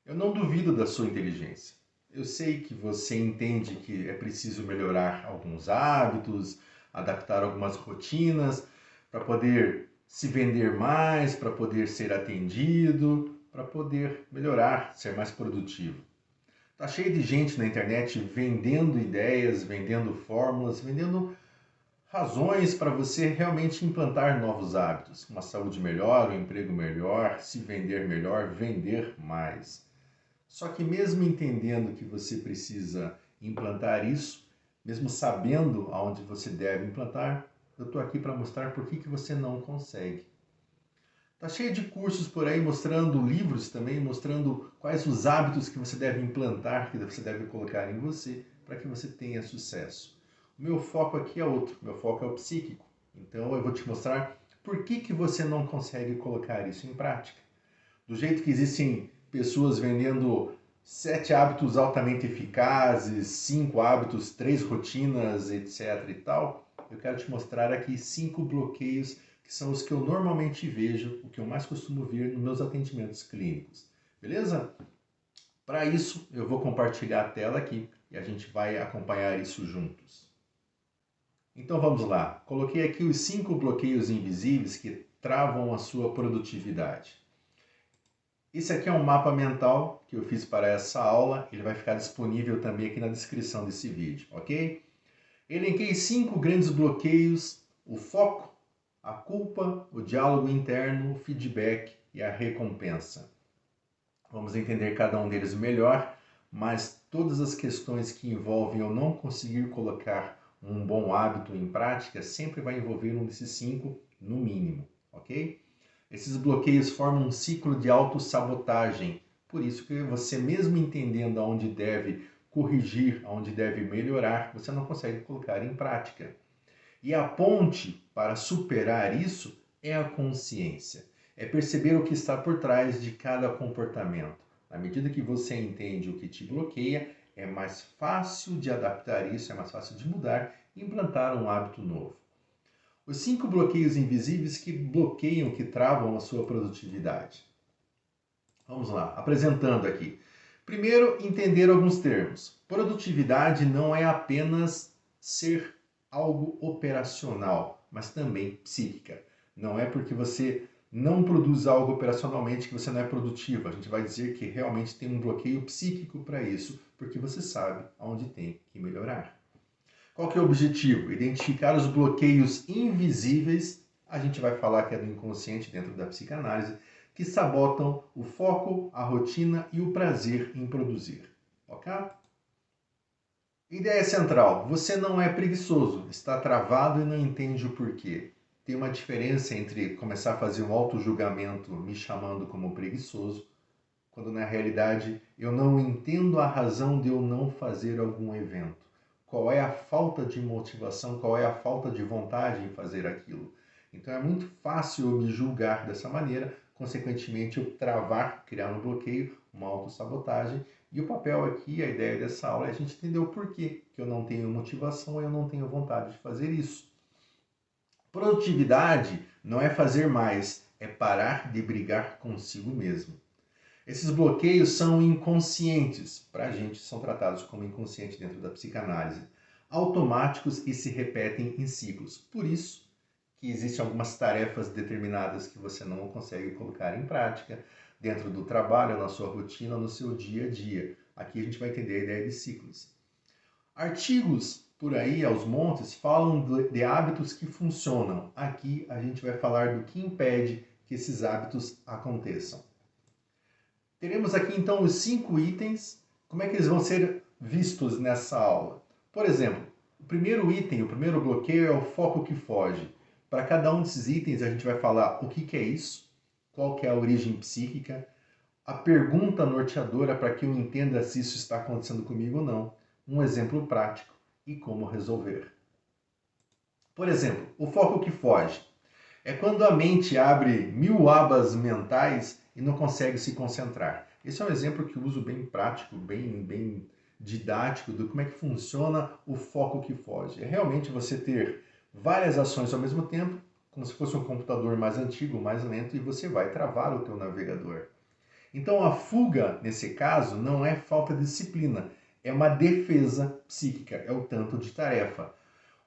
Eu não duvido da sua inteligência. Eu sei que você entende que é preciso melhorar alguns hábitos, adaptar algumas rotinas para poder se vender mais, para poder ser atendido, para poder melhorar, ser mais produtivo. Tá cheio de gente na internet vendendo ideias, vendendo fórmulas, vendendo razões para você realmente implantar novos hábitos, uma saúde melhor, um emprego melhor, se vender melhor, vender mais. Só que mesmo entendendo que você precisa implantar isso, mesmo sabendo aonde você deve implantar, eu estou aqui para mostrar por que você não consegue. Tá cheio de cursos por aí mostrando livros também, mostrando quais os hábitos que você deve implantar, que você deve colocar em você para que você tenha sucesso. O meu foco aqui é outro, meu foco é o psíquico. Então eu vou te mostrar por que você não consegue colocar isso em prática. Do jeito que existem pessoas vendendo 7 hábitos altamente eficazes, 5 hábitos, 3 rotinas, etc e tal, eu quero te mostrar aqui 5 bloqueios que são os que eu normalmente vejo, o que eu mais costumo ver nos meus atendimentos clínicos. Beleza? Para isso, eu vou compartilhar a tela aqui e a gente vai acompanhar isso juntos. Então vamos lá. Coloquei aqui os 5 bloqueios invisíveis que travam a sua produtividade. Esse aqui é um mapa mental que eu fiz para essa aula, ele vai ficar disponível também aqui na descrição desse vídeo, ok? Elenquei 5 grandes bloqueios: o foco, a culpa, o diálogo interno, o feedback e a recompensa. Vamos entender cada um deles melhor, mas todas as questões que envolvem eu não conseguir colocar um bom hábito em prática sempre vai envolver um desses 5 no mínimo, ok? Esses bloqueios formam um ciclo de autossabotagem. Por isso que você, mesmo entendendo aonde deve corrigir, aonde deve melhorar, você não consegue colocar em prática. E a ponte para superar isso é a consciência. É perceber o que está por trás de cada comportamento. À medida que você entende o que te bloqueia, é mais fácil de adaptar isso, é mais fácil de mudar e implantar um hábito novo. Os 5 bloqueios invisíveis que bloqueiam, que travam a sua produtividade. Vamos lá, apresentando aqui. Primeiro, entender alguns termos. Produtividade não é apenas ser algo operacional, mas também psíquica. Não é porque você não produz algo operacionalmente que você não é produtivo. A gente vai dizer que realmente tem um bloqueio psíquico para isso, porque você sabe aonde tem que melhorar. Qual que é o objetivo? Identificar os bloqueios invisíveis, a gente vai falar que é do inconsciente dentro da psicanálise, que sabotam o foco, a rotina e o prazer em produzir. Ok? Ideia central: você não é preguiçoso, está travado e não entende o porquê. Tem uma diferença entre começar a fazer um auto-julgamento me chamando como preguiçoso, quando na realidade eu não entendo a razão de eu não fazer algum evento. Qual é a falta de motivação, qual é a falta de vontade em fazer aquilo. Então é muito fácil eu me julgar dessa maneira, consequentemente eu travar, criar um bloqueio, uma autossabotagem. E o papel aqui, a ideia dessa aula é a gente entender o porquê que eu não tenho motivação, eu não tenho vontade de fazer isso. Produtividade não é fazer mais, é parar de brigar consigo mesmo. Esses bloqueios são inconscientes, para a gente são tratados como inconscientes dentro da psicanálise, automáticos e se repetem em ciclos. Por isso que existem algumas tarefas determinadas que você não consegue colocar em prática dentro do trabalho, na sua rotina, no seu dia a dia. Aqui a gente vai entender a ideia de ciclos. Artigos por aí aos montes falam de hábitos que funcionam. Aqui a gente vai falar do que impede que esses hábitos aconteçam. Teremos aqui então os 5 itens. Como é que eles vão ser vistos nessa aula? Por exemplo, o primeiro item, o primeiro bloqueio é o foco que foge. Para cada um desses itens a gente vai falar o que é isso, qual que é a origem psíquica, a pergunta norteadora para que eu entenda se isso está acontecendo comigo ou não, um exemplo prático e como resolver. Por exemplo, o foco que foge é quando a mente abre 1000 abas mentais e não consegue se concentrar. Esse é um exemplo que eu uso bem prático, bem didático do como é que funciona o foco que foge. É realmente você ter várias ações ao mesmo tempo, como se fosse um computador mais antigo, mais lento, e você vai travar o teu navegador. Então a fuga, nesse caso, não é falta de disciplina, é uma defesa psíquica, é o tanto de tarefa.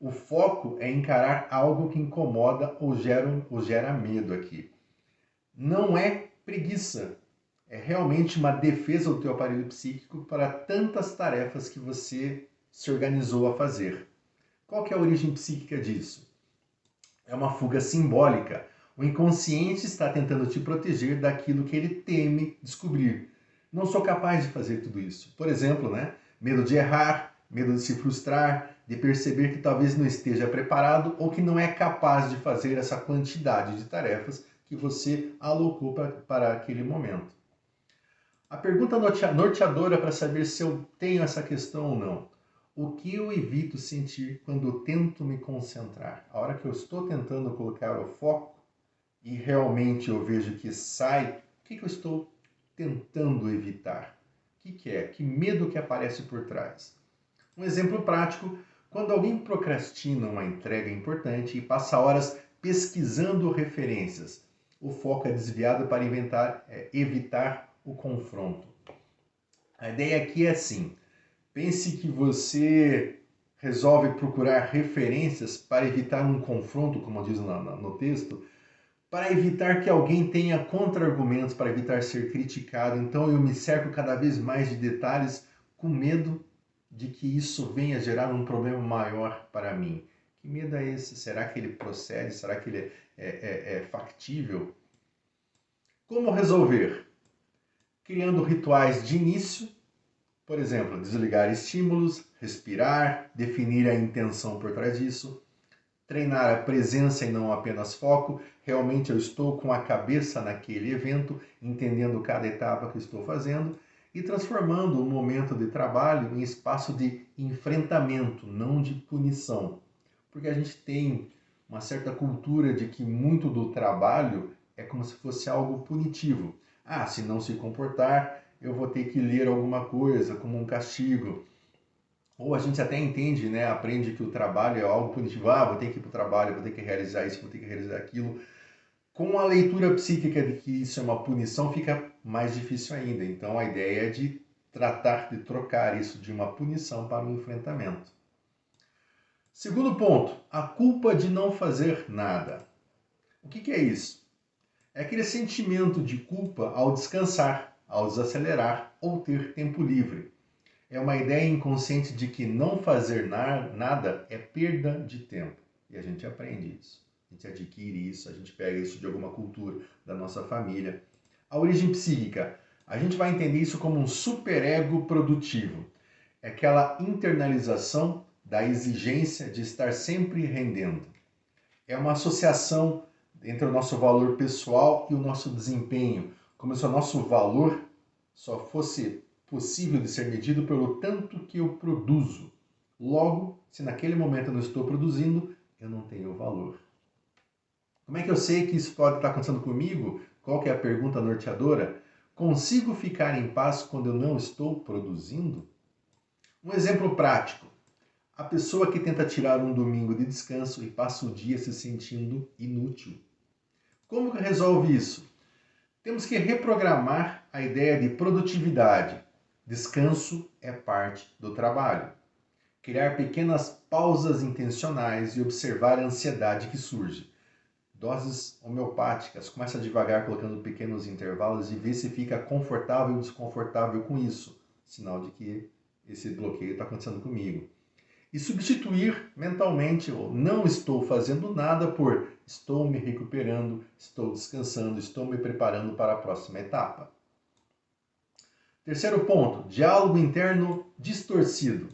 O foco é encarar algo que incomoda ou gera medo aqui. Não é preguiça, é realmente uma defesa do teu aparelho psíquico para tantas tarefas que você se organizou a fazer. Qual que é a origem psíquica disso? É uma fuga simbólica. O inconsciente está tentando te proteger daquilo que ele teme descobrir. Não sou capaz de fazer tudo isso. Por exemplo, medo de errar, medo de se frustrar, de perceber que talvez não esteja preparado ou que não é capaz de fazer essa quantidade de tarefas que você alocou para aquele momento. A pergunta norteadora para saber se eu tenho essa questão ou não. O que eu evito sentir quando eu tento me concentrar? A hora que eu estou tentando colocar o foco e realmente eu vejo que sai, o que eu estou tentando evitar? O que é? Que medo que aparece por trás? Um exemplo prático, quando alguém procrastina uma entrega importante e passa horas pesquisando referências, o foco é desviado para evitar o confronto. A ideia aqui é assim, pense que você resolve procurar referências para evitar um confronto, como diz no texto, para evitar que alguém tenha contra-argumentos, para evitar ser criticado. Então eu me cerco cada vez mais de detalhes com medo de que isso venha gerar um problema maior para mim. Que medo é esse? Será que ele procede? Será que ele é factível? Como resolver? Criando rituais de início, por exemplo, desligar estímulos, respirar, definir a intenção por trás disso, treinar a presença e não apenas foco. Realmente eu estou com a cabeça naquele evento, entendendo cada etapa que estou fazendo e transformando o momento de trabalho em espaço de enfrentamento, não de punição. Porque a gente tem uma certa cultura de que muito do trabalho é como se fosse algo punitivo. Ah, se não se comportar, eu vou ter que ler alguma coisa como um castigo. Ou a gente até entende, aprende que o trabalho é algo punitivo. Ah, vou ter que ir para o trabalho, vou ter que realizar isso, vou ter que realizar aquilo. Com a leitura psíquica de que isso é uma punição, fica mais difícil ainda. Então a ideia é de tratar de trocar isso de uma punição para um enfrentamento. Segundo ponto, a culpa de não fazer nada. O que é isso? É aquele sentimento de culpa ao descansar, ao desacelerar ou ter tempo livre. É uma ideia inconsciente de que não fazer nada é perda de tempo. E a gente aprende isso. A gente adquire isso, a gente pega isso de alguma cultura da nossa família. A origem psíquica. A gente vai entender isso como um superego produtivo. É aquela internalização da exigência de estar sempre rendendo. É uma associação entre o nosso valor pessoal e o nosso desempenho, como se o nosso valor só fosse possível de ser medido pelo tanto que eu produzo. Logo, se naquele momento eu não estou produzindo, eu não tenho valor. Como é que eu sei que isso pode estar acontecendo comigo? Qual que é a pergunta norteadora? Consigo ficar em paz quando eu não estou produzindo? Um exemplo prático. A pessoa que tenta tirar um domingo de descanso e passa o dia se sentindo inútil. Como que resolve isso? Temos que reprogramar a ideia de produtividade. Descanso é parte do trabalho. Criar pequenas pausas intencionais e observar a ansiedade que surge. Doses homeopáticas. Começa devagar colocando pequenos intervalos e vê se fica confortável ou desconfortável com isso. Sinal de que esse bloqueio está acontecendo comigo. E substituir mentalmente o não estou fazendo nada por estou me recuperando, estou descansando, estou me preparando para a próxima etapa. Terceiro ponto, diálogo interno distorcido.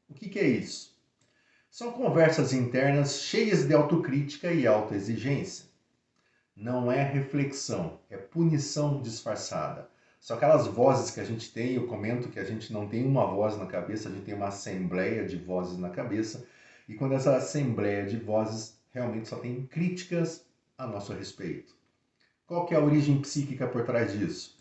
O que é isso? São conversas internas cheias de autocrítica e autoexigência. Não é reflexão, é punição disfarçada. São aquelas vozes que a gente tem, eu comento que a gente não tem uma voz na cabeça, a gente tem uma assembleia de vozes na cabeça, e quando essa assembleia de vozes realmente só tem críticas a nosso respeito. Qual que é a origem psíquica por trás disso?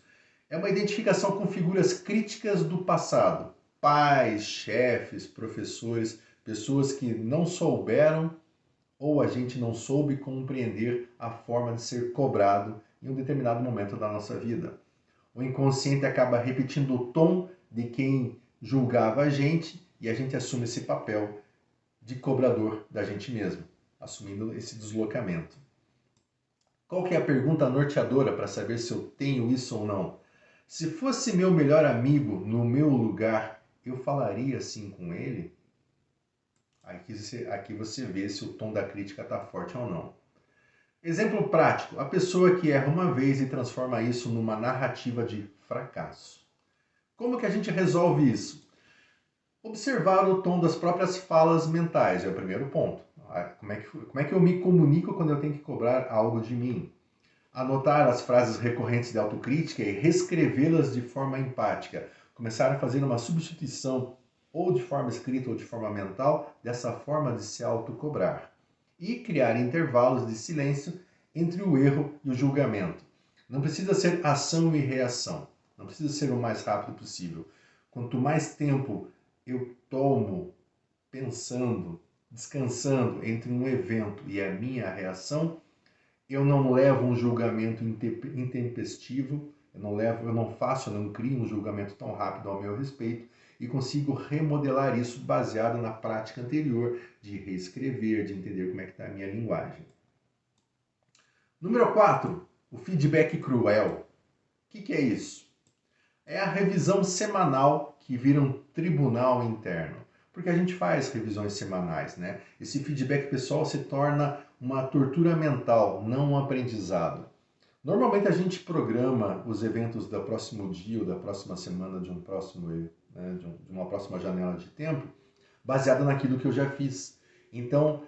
É uma identificação com figuras críticas do passado, pais, chefes, professores, pessoas que não souberam ou a gente não soube compreender a forma de ser cobrado em um determinado momento da nossa vida. O inconsciente acaba repetindo o tom de quem julgava a gente e a gente assume esse papel de cobrador da gente mesmo, assumindo esse deslocamento. Qual que é a pergunta norteadora para saber se eu tenho isso ou não? Se fosse meu melhor amigo no meu lugar, eu falaria assim com ele? Aqui você vê se o tom da crítica está forte ou não. Exemplo prático, a pessoa que erra uma vez e transforma isso numa narrativa de fracasso. Como que a gente resolve isso? Observar o tom das próprias falas mentais é o primeiro ponto. Como é que eu me comunico quando eu tenho que cobrar algo de mim? Anotar as frases recorrentes de autocrítica e reescrevê-las de forma empática. Começar a fazer uma substituição ou de forma escrita ou de forma mental dessa forma de se autocobrar. E criar intervalos de silêncio entre o erro e o julgamento. Não precisa ser ação e reação. Não precisa ser o mais rápido possível. Quanto mais tempo eu tomo pensando, descansando entre um evento e a minha reação, eu não levo um julgamento intempestivo, eu não crio um julgamento tão rápido ao meu respeito e consigo remodelar isso baseado na prática anterior de reescrever, de entender como é que está a minha linguagem. Número 4, o feedback cruel. O que é isso? É a revisão semanal que vira um tribunal interno. Porque a gente faz revisões semanais, né? Esse feedback pessoal se torna uma tortura mental, não um aprendizado. Normalmente a gente programa os eventos do próximo dia ou da próxima semana de uma próxima janela de tempo, baseado naquilo que eu já fiz. Então,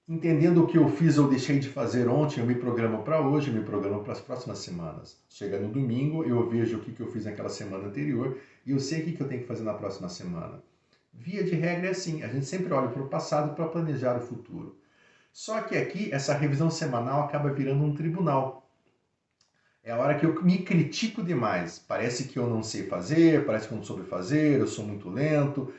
entendendo o que eu fiz ou deixei de fazer ontem, eu me programo para hoje, eu me programo para as próximas semanas. Chega no domingo, eu vejo o que eu fiz naquela semana anterior e eu sei o que eu tenho que fazer na próxima semana. Via de regra é assim, a gente sempre olha para o passado para planejar o futuro. Só que aqui, essa revisão semanal acaba virando um tribunal. É a hora que eu me critico demais. Parece que eu não sei fazer, parece que eu não soube fazer, eu sou muito lento,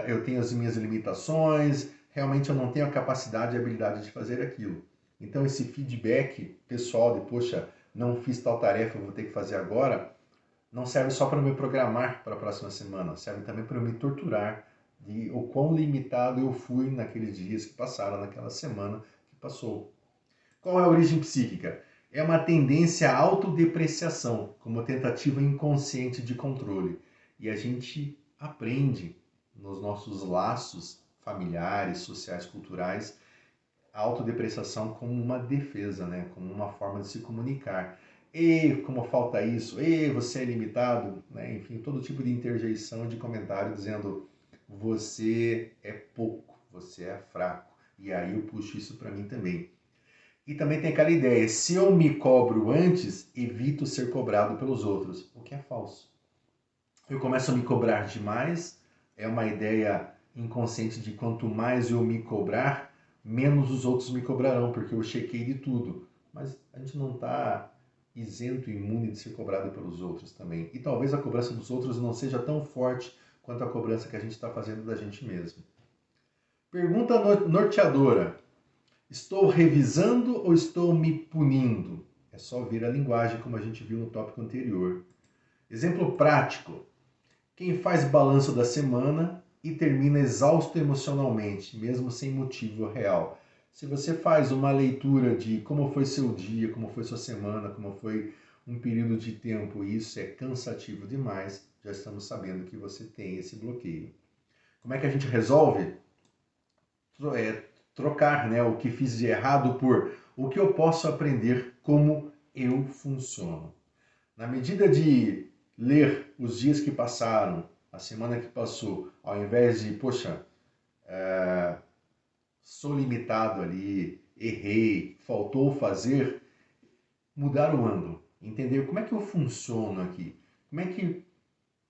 eu tenho as minhas limitações, realmente eu não tenho a capacidade e habilidade de fazer aquilo. Então esse feedback pessoal de, poxa, não fiz tal tarefa, vou ter que fazer agora, não serve só para me programar para a próxima semana, serve também para me torturar de o quão limitado eu fui naqueles dias que passaram, naquela semana que passou. Qual é a origem psíquica? É uma tendência à autodepreciação, como tentativa inconsciente de controle. E a gente aprende nos nossos laços familiares, sociais, culturais, a autodepreciação como uma defesa, né? Como uma forma de se comunicar. E como falta isso, e você é limitado, né? Enfim, todo tipo de interjeição de comentário dizendo você é pouco, você é fraco. E aí eu puxo isso para mim também. E também tem aquela ideia, se eu me cobro antes, evito ser cobrado pelos outros, o que é falso. Eu começo a me cobrar demais, é uma ideia inconsciente de quanto mais eu me cobrar, menos os outros me cobrarão, porque eu chequei de tudo. Mas a gente não está isento, imune de ser cobrado pelos outros também. E talvez a cobrança dos outros não seja tão forte quanto a cobrança que a gente está fazendo da gente mesmo. Pergunta norteadora. Estou revisando ou estou me punindo? É só ver a linguagem, como a gente viu no tópico anterior. Exemplo prático. Quem faz balanço da semana e termina exausto emocionalmente, mesmo sem motivo real. Se você faz uma leitura de como foi seu dia, como foi sua semana, como foi um período de tempo, e isso é cansativo demais, já estamos sabendo que você tem esse bloqueio. Como é que a gente resolve? Trocar, né, o que fiz de errado por o que eu posso aprender, como eu funciono. Na medida de ler os dias que passaram, a semana que passou, ao invés de, poxa, sou limitado ali, errei, faltou fazer, mudar o ângulo, entender como é que eu funciono aqui, como é que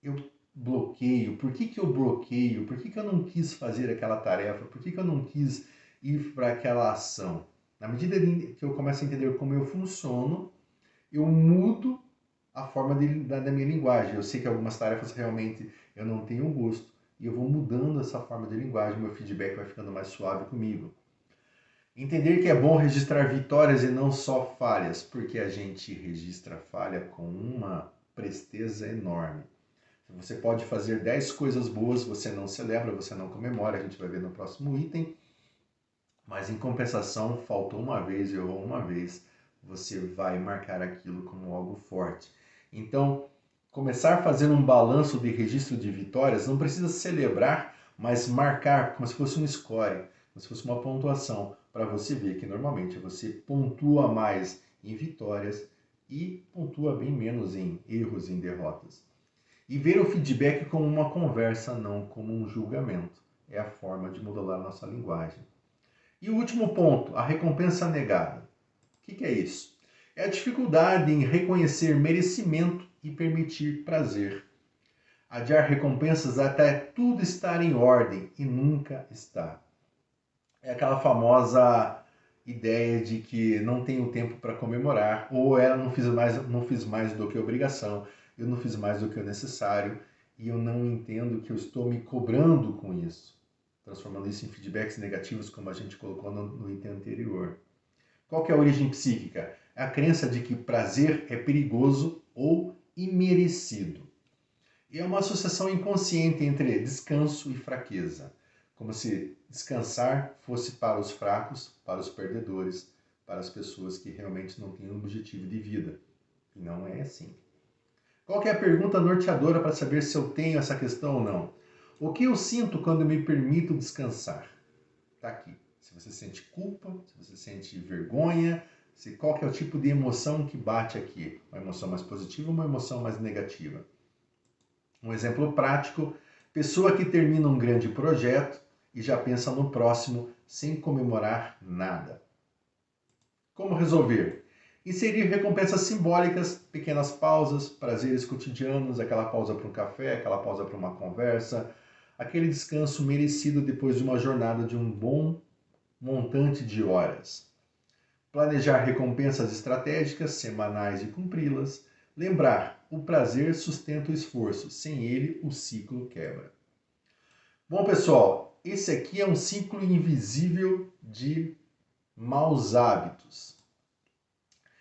eu bloqueio, por que eu bloqueio, por que eu não quis fazer aquela tarefa, por que eu não quis ir para aquela ação. Na medida que eu começo a entender como eu funciono, eu mudo a forma da minha linguagem. Eu sei que algumas tarefas realmente eu não tenho gosto e eu vou mudando essa forma de linguagem, meu feedback vai ficando mais suave comigo. Entender que é bom registrar vitórias e não só falhas, porque a gente registra falha com uma presteza enorme. Você pode fazer 10 coisas boas, você não celebra, você não comemora, a gente vai ver no próximo item, mas em compensação, faltou uma vez, errou uma vez, você vai marcar aquilo como algo forte. Então, começar fazendo um balanço de registro de vitórias, não precisa celebrar, mas marcar como se fosse um score, como se fosse uma pontuação, para você ver que normalmente você pontua mais em vitórias e pontua bem menos em erros e em derrotas. E ver o feedback como uma conversa, não como um julgamento. É a forma de modular nossa linguagem. E o último ponto, a recompensa negada. O que é isso? É a dificuldade em reconhecer merecimento e permitir prazer. Adiar recompensas até tudo estar em ordem e nunca está. É aquela famosa ideia de que não tenho tempo para comemorar, ou ela não fiz mais do que obrigação, eu não fiz mais do que o necessário e eu não entendo que eu estou me cobrando com isso, transformando isso em feedbacks negativos, como a gente colocou no item anterior. Qual que é a origem psíquica? É a crença de que prazer é perigoso ou imerecido. E é uma associação inconsciente entre descanso e fraqueza, como se descansar fosse para os fracos, para os perdedores, para as pessoas que realmente não têm um objetivo de vida. E não é assim. Qual que é a pergunta norteadora para saber se eu tenho essa questão ou não? O que eu sinto quando me permito descansar? Está aqui. Se você sente culpa, se você sente vergonha, qual que é o tipo de emoção que bate aqui? Uma emoção mais positiva ou uma emoção mais negativa? Um exemplo prático, pessoa que termina um grande projeto e já pensa no próximo sem comemorar nada. Como resolver? Inserir recompensas simbólicas, pequenas pausas, prazeres cotidianos, aquela pausa para um café, aquela pausa para uma conversa, aquele descanso merecido depois de uma jornada de um bom montante de horas. Planejar recompensas estratégicas, semanais e cumpri-las. Lembrar, o prazer sustenta o esforço, sem ele o ciclo quebra. Bom, pessoal, esse aqui é um ciclo invisível de maus hábitos.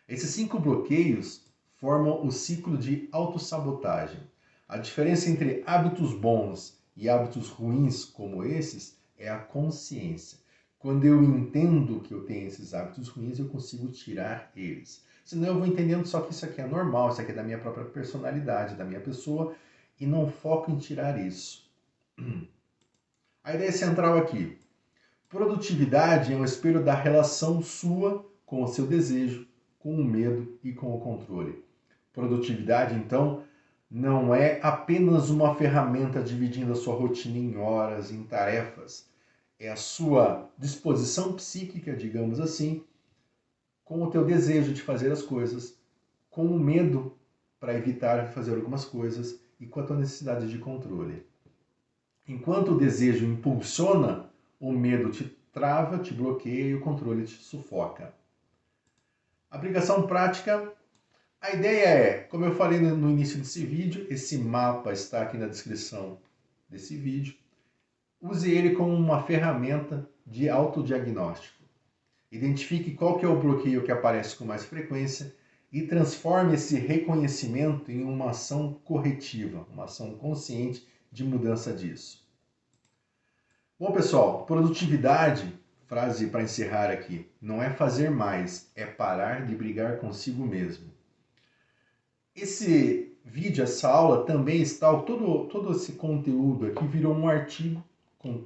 Esses 5 bloqueios formam o ciclo de autossabotagem. A diferença entre hábitos bons e hábitos ruins como esses é a consciência. Quando eu entendo que eu tenho esses hábitos ruins, eu consigo tirar eles. Senão eu vou entendendo só que isso aqui é normal, isso aqui é da minha própria personalidade, da minha pessoa, e não foco em tirar isso. A ideia central aqui. Produtividade é um espelho da relação sua com o seu desejo, com o medo e com o controle. Produtividade, então, não é apenas uma ferramenta dividindo a sua rotina em horas, em tarefas. É a sua disposição psíquica, digamos assim, com o teu desejo de fazer as coisas, com o medo para evitar fazer algumas coisas e com a tua necessidade de controle. Enquanto o desejo impulsiona, o medo te trava, te bloqueia e o controle te sufoca. Aplicação prática. A ideia é, como eu falei no início desse vídeo, esse mapa está aqui na descrição desse vídeo. Use ele como uma ferramenta de autodiagnóstico. Identifique qual que é o bloqueio que aparece com mais frequência e transforme esse reconhecimento em uma ação corretiva, uma ação consciente de mudança disso. Bom, pessoal, produtividade, frase para encerrar aqui, não é fazer mais, é parar de brigar consigo mesmo. Esse vídeo, essa aula também está, todo esse conteúdo aqui virou um artigo com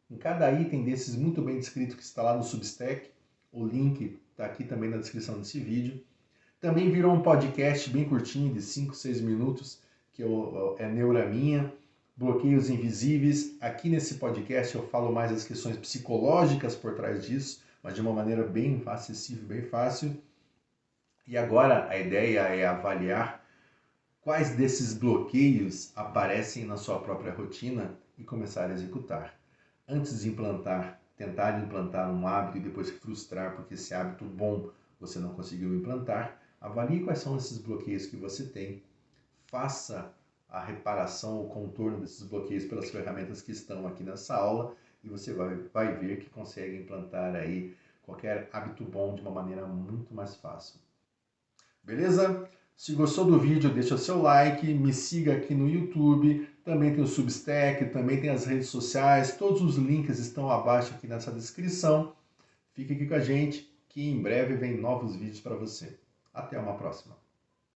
em cada item desses muito bem descrito que está lá no Substack. O link está aqui também na descrição desse vídeo. Também virou um podcast bem curtinho, de 5, 6 minutos, que é Neuraminha, Bloqueios Invisíveis. Aqui nesse podcast eu falo mais das questões psicológicas por trás disso, mas de uma maneira bem acessível, bem fácil. E agora a ideia é avaliar quais desses bloqueios aparecem na sua própria rotina e começar a executar. Antes de tentar implantar um hábito e depois se frustrar porque esse hábito bom você não conseguiu implantar, avalie quais são esses bloqueios que você tem, faça a reparação, o contorno desses bloqueios pelas ferramentas que estão aqui nessa aula e você vai ver que consegue implantar aí qualquer hábito bom de uma maneira muito mais fácil. Beleza? Se gostou do vídeo, deixa o seu like, me siga aqui no YouTube, também tem o Substack, também tem as redes sociais, todos os links estão abaixo aqui nessa descrição. Fique aqui com a gente, que em breve vem novos vídeos para você. Até uma próxima.